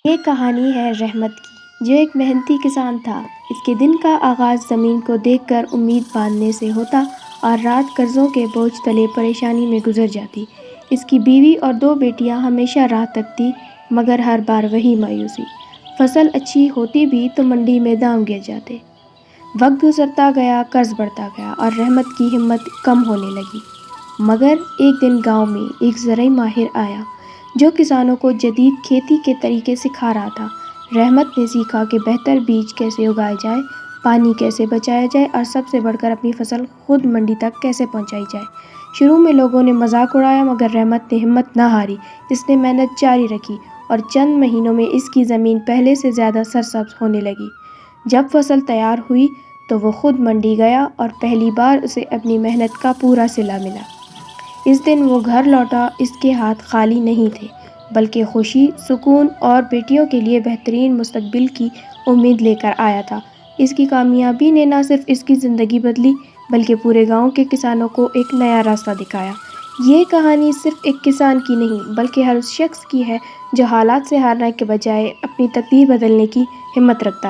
یہ کہانی ہے رحمت کی، جو ایک محنتی کسان تھا۔ اس کے دن کا آغاز زمین کو دیکھ کر امید باندھنے سے ہوتا اور رات قرضوں کے بوجھ تلے پریشانی میں گزر جاتی۔ اس کی بیوی اور 2 بیٹیاں ہمیشہ راہ تکتی، مگر ہر بار وہی مایوسی۔ فصل اچھی ہوتی بھی تو منڈی میں دام گر جاتے۔ وقت گزرتا گیا، قرض بڑھتا گیا اور رحمت کی ہمت کم ہونے لگی۔ مگر ایک دن گاؤں میں ایک زرعی ماہر آیا، جو کسانوں کو جدید کھیتی کے طریقے سکھا رہا تھا۔ رحمت نے سیکھا کہ بہتر بیج کیسے اگائے جائے، پانی کیسے بچایا جائے اور سب سے بڑھ کر اپنی فصل خود منڈی تک کیسے پہنچائی جائے۔ شروع میں لوگوں نے مذاق اڑایا، مگر رحمت نے ہمت نہ ہاری۔ اس نے محنت جاری رکھی اور چند مہینوں میں اس کی زمین پہلے سے زیادہ سرسبز ہونے لگی۔ جب فصل تیار ہوئی تو وہ خود منڈی گیا اور پہلی بار اسے اپنی محنت کا پورا صلہ ملا۔ اس دن وہ گھر لوٹا، اس کے ہاتھ خالی نہیں تھے، بلکہ خوشی، سکون اور بیٹیوں کے لیے بہترین مستقبل کی امید لے کر آیا تھا۔ اس کی کامیابی نے نہ صرف اس کی زندگی بدلی، بلکہ پورے گاؤں کے کسانوں کو ایک نیا راستہ دکھایا۔ یہ کہانی صرف ایک کسان کی نہیں، بلکہ ہر اس شخص کی ہے جو حالات سے ہارنے کے بجائے اپنی تقدیر بدلنے کی ہمت رکھتا ہے۔